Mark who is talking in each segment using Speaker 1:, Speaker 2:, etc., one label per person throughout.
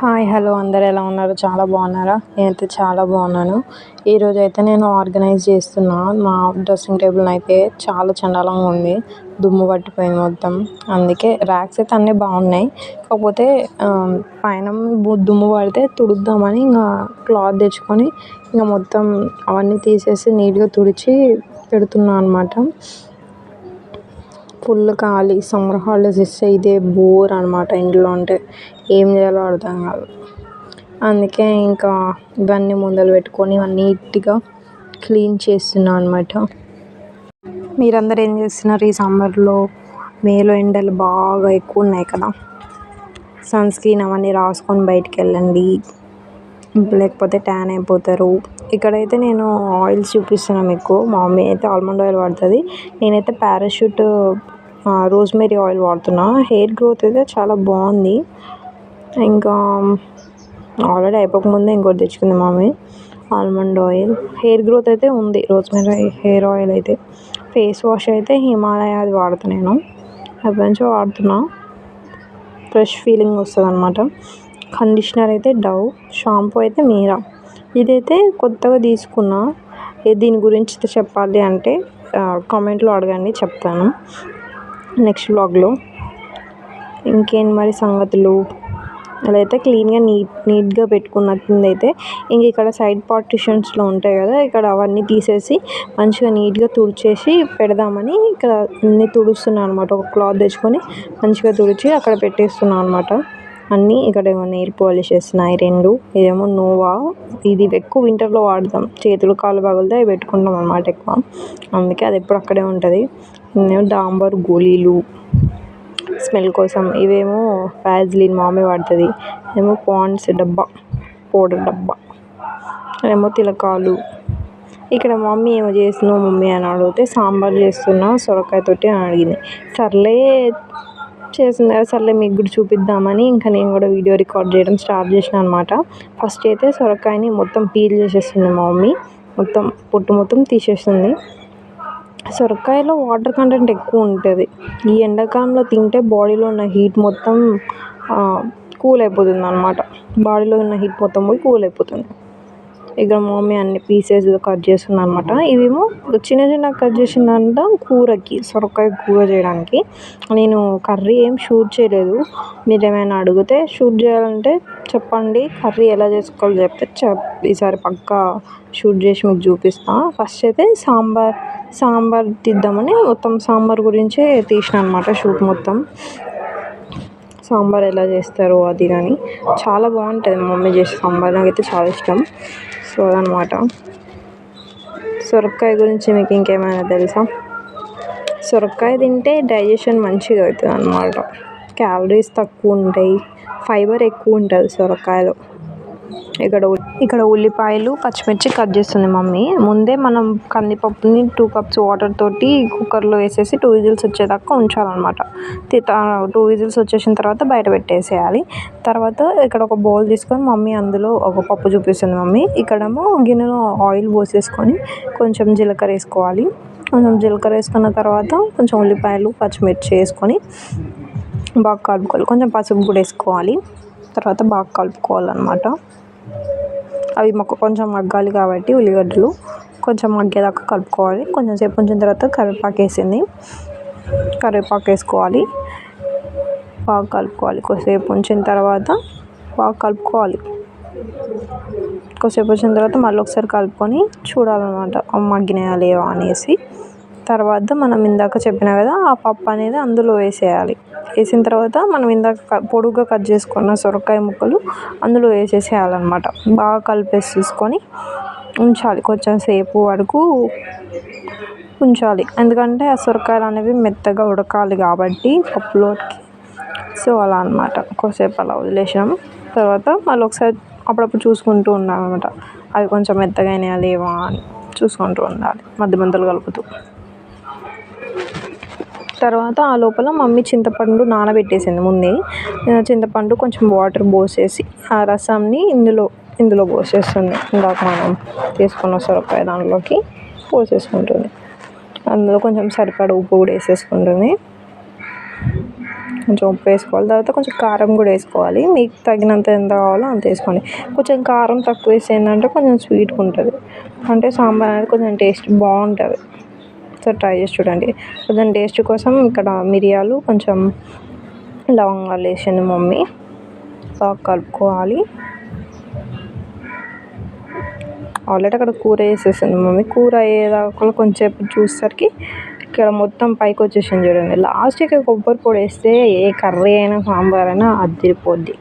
Speaker 1: Hi hello అందరు ఎలా ఉన్నారు? చాలా బాగున్నారా? నేనైతే చాలా బాగున్నాను. ఈరోజైతే నేను ఆర్గనైజ్ చేస్తున్నా మా డ్రెస్సింగ్ టేబుల్ని. అయితే చాలా చండాలంగా ఉంది, దుమ్ము పట్టిపోయింది మొత్తం. అందుకే ర్యాక్స్ అయితే అన్నీ బాగున్నాయి, కాకపోతే పైన దుమ్ము పడితే తుడుద్దామని ఇంకా క్లాత్ తెచ్చుకొని ఇంకా మొత్తం అవన్నీ తీసేసి నీట్గా తుడిచి పెడుతున్నా అనమాట. ఫుల్ ఖాళీ. సమ్మర్ హాలిడేస్ ఇస్తే ఇదే బోర్ అనమాట. ఇంట్లో ఉంటే ఏం చేయాలో అర్థం కాదు. అందుకే ఇంకా ఇవన్నీ ముందలు పెట్టుకొని నీట్గా క్లీన్ చేస్తున్నాను అనమాట. మీరందరూ ఏం చేస్తున్నారు ఈ సమ్మర్లో? మేలో ఎండలు బాగా ఎక్కువ ఉన్నాయి కదా. సన్ స్క్రీన్ అవన్నీ రాసుకొని బయటికి వెళ్ళండి, లేకపోతే ట్యాన్ అయిపోతారు. ఇక్కడైతే నేను ఆయిల్స్ చూపిస్తున్నాను మీకు. మా మమ్మీ అయితే ఆల్మండ్ ఆయిల్ వాడుతుంది, నేనైతే పారాషూట్ రోజ్మెరీ ఆయిల్ వాడుతున్నా. హెయిర్ గ్రోత్ అయితే చాలా బాగుంది. ఇంకా ఆల్రెడీ అయిపోకముందే ఇంకోటి తెచ్చుకుంది mummy, almond oil. Hair growth అయితే ఉంది రోజ్మెరీ హెయిర్ ఆయిల్ అయితే. ఫేస్ వాష్ అయితే హిమాలయ అది వాడుతాను నేను, ఎప్పటి నుంచో వాడుతున్నా. ఫ్రెష్ ఫీలింగ్ వస్తుంది అనమాట. కండిషనర్ అయితే డవ్, షాంపూ అయితే మీరా. ఇదైతే కొత్తగా తీసుకున్నా. దీని గురించి చెప్పాలి అంటే కామెంట్లో అడగండి, చెప్తాను నెక్స్ట్ వ్లాగ్లో. ఇంకేంటి మరి సంగతులు? అదైతే క్లీన్గా నీట్గా పెట్టుకున్న కింద అయితే. ఇంక ఇక్కడ సైడ్ పార్టిషన్స్లో ఉంటాయి కదా, ఇక్కడ అవన్నీ తీసేసి మంచిగా నీట్గా తుడిచేసి పెడదామని ఇక్కడ అన్నీ తుడుస్తున్నాను అనమాట. ఒక క్లాత్ తెచ్చుకొని మంచిగా తుడిచి అక్కడ పెట్టేస్తున్నాను అనమాట అన్నీ. ఇక్కడ ఏమో నెయిల్ పాలిషెస్ ఉన్నాయి రెండు. ఇదేమో నోవా, ఇది ఎక్కువ వింటర్లో వాడతాం, చేతులు కాళ్ళు పగిలితే అవి పెట్టుకుంటాం అనమాట ఎక్కువ, అందుకే అది ఎప్పుడు అక్కడే ఉంటుంది. ఇదేమో డాంబర్ గోళీలు స్మెల్ కోసం. ఇవేమో వ్యాజ్లిన్ మమ్మీ వాడుతుంది. ఏమో పాండ్స్ డబ్బా, పౌడర్ డబ్బా. ఏమో తిలకాలు. ఇక్కడ మమ్మీ ఏమో చేస్తున్నావు మమ్మీ అని అడిగితే సాంబార్ చేస్తున్నా సొరకాయతోటి అని అడిగింది. సర్లే చేసింది కదా, సర్లే మీకు కూడా చూపిద్దామని ఇంకా నేను కూడా వీడియో రికార్డ్ చేయడం స్టార్ట్ చేసిన అనమాట. ఫస్ట్ అయితే సొరకాయని మొత్తం పీల్ చేసేస్తుంది మా మమ్మీ, మొత్తం పొట్టు మొత్తం తీసేస్తుంది. సొరకాయలో వాటర్ కంటెంట్ ఎక్కువ ఉంటుంది. ఈ ఎండాకాలంలో తింటే బాడీలో ఉన్న హీట్ మొత్తం కూల్ అయిపోతుంది అనమాట. బాడీలో ఉన్న హీట్ మొత్తం పోయి కూల్ అయిపోతుంది. ఇక్కడ మమ్మీ అన్ని పీసెస్గా కట్ చేస్తుంది అనమాట. ఇవేమో చిన్న చిన్న కట్ చేసిందంట కూరకి, సొరకాయ కూర చేయడానికి. నేను కర్రీ ఏం షూట్ చేయలేదు, మీరు ఏమైనా అడిగితే షూట్ చేయాలంటే చెప్పండి, కర్రీ ఎలా చేసుకోవాలో చెప్తే ఈసారి పక్కా షూట్ చేసి మీకు చూపిస్తాను. ఫస్ట్ అయితే సాంబార్ తీద్దామని మొత్తం సాంబార్ గురించే తీసిన అనమాట షూట్ మొత్తం. సాంబార్ ఎలా చేస్తారు అది కానీ చాలా బాగుంటుంది మమ్మీ చేసే సాంబార్, నాకైతే చాలా ఇష్టం. సో అదనమాట. సొరకాయ గురించి మీకు ఇంకేమైనా తెలుసా? సొరకాయ తింటే డైజెషన్ మంచిగా అవుతుంది అన్నమాట. క్యాలరీస్ తక్కువ ఉంటాయి, ఫైబర్ ఎక్కువ ఉంటుంది సొరకాయలో. ఇక్కడ ఉల్లిపాయలు పచ్చిమిర్చి కట్ చేస్తుంది మమ్మీ. ముందే మనం కందిపప్పుని 2 కప్స్ వాటర్ తోటి కుక్కర్లో వేసేసి 2 విజిల్స్ వచ్చేదాకా ఉంచాలన్నమాట. 2 విజిల్స్ వచ్చేసిన తర్వాత బయట పెట్టేసేయాలి. తర్వాత ఇక్కడ ఒక బౌల్ తీసుకొని మమ్మీ అందులో ఒక పప్పు చూపిస్తుంది మమ్మీ. ఇక్కడేమో గిన్నెలో ఆయిల్ పోసేసుకొని కొంచెం జీలకర్ర వేసుకోవాలి. కొంచెం జీలకర్ర వేసుకున్న తర్వాత కొంచెం ఉల్లిపాయలు పచ్చిమిర్చి వేసుకొని బాగా కలుపుకోవాలి. కొంచెం పసుపు కూడా వేసుకోవాలి. తర్వాత బాగా కలుపుకోవాలన్నమాట. అవి కొంచెం మగ్గాలి కాబట్టి ఉల్లిగడ్డలు కొంచెం మగ్గేదాకా కలుపుకోవాలి. కొంచెం సేపు ఉంచిన తర్వాత కరివేపాకు వేసుకోవాలి. బాగా కలుపుకోవాలి. కొద్దిసేపు ఉంచిన తర్వాత బాగా కలుపుకోవాలి. కొద్దిసేపు వచ్చిన తర్వాత మళ్ళీ ఒకసారి కలుపుకొని చూడాలన్నమాట మగ్గినాయా లేవా అనేసి. తర్వాత మనం ఇందాక చెప్పినా కదా, ఆ పప్పు అనేది అందులో వేసేయాలి. వేసిన తర్వాత మనం ఇందాక పొడుగ్గా కట్ చేసుకున్న సొరకాయ ముక్కలు అందులో వేసేసేయాలన్నమాట. బాగా కలిపేసేసుకొని ఉంచాలి, కొంచెం సేపు వరకు ఉంచాలి. ఎందుకంటే ఆ సొరకాయలు అనేవి మెత్తగా ఉడకాలి కాబట్టి పప్పులోకి. సో అలా అన్నమాట. కొద్దిసేపు అలా వదిలేసాం. తర్వాత మళ్ళీ ఒకసారి అప్పుడప్పుడు చూసుకుంటూ ఉండాలన్నమాట, అవి కొంచెం మెత్తగా అయినాయా లేవా అని చూసుకుంటూ ఉండాలి మధ్య మధ్యలో కలుపుతూ. తర్వాత ఆ లోపల మమ్మీ చింతపండు నానబెట్టేసింది ముందే. చింతపండు కొంచెం వాటర్ పోసేసి ఆ రసాన్ని ఇందులో పోసేస్తుంది. ఇందాక మనం తీసుకున్న సొరకాయ దాంట్లోకి పోసేసుకుంటుంది. అందులో కొంచెం సరిపడా ఉప్పు కూడా వేసేసుకుంటుంది. కొంచెం ఉప్పు వేసుకోవాలి. తర్వాత కొంచెం కారం కూడా వేసుకోవాలి. మీకు తగినంత ఎంత కావాలో అంత వేసుకోండి. కొంచెం కారం తక్కువ వేస్తే ఏంటంటే కొంచెం స్వీట్గా ఉంటుంది, అంటే సాంబార్ అనేది కొంచెం టేస్ట్ బాగుంటుంది. సో ట్రై చేసి చూడండి. కొంచెం టేస్ట్ కోసం ఇక్కడ మిరియాలు, కొంచెం లవంగాలు వేసింది మమ్మీ. బాగా కలుపుకోవాలి. ఆల్రెడీ అక్కడ కూర వేసేసింది మమ్మీ. కూర అయ్యేదాకా కొంచెంసేపు చూసేసరికి ఇక్కడ మొత్తం పైకి వచ్చేసింది చూడండి. లాస్ట్కి కొబ్బరి పొడి వేస్తే ఏ కర్రీ అయినా సాంబార్ అయినా అదిరిపోద్ది.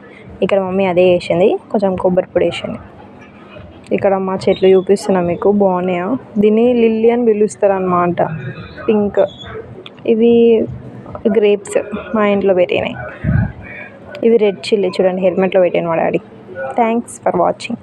Speaker 1: ఇక్కడ మమ్మీ అదే వేసింది, కొంచెం కొబ్బరి పొడి వేసింది. ఇక్కడ మా చెట్లు చూపిస్తున్నా మీకు, బాగున్నాయా. దీన్ని లిల్లీ అని పిలుస్తారు అన్నమాట, పింక్. ఇవి గ్రేప్స్ మా ఇంట్లో పెట్టినాయి. ఇవి రెడ్ చిల్లీ చూడండి, హెల్మెట్లో పెట్టాను మా డాడీ. Thanks for watching.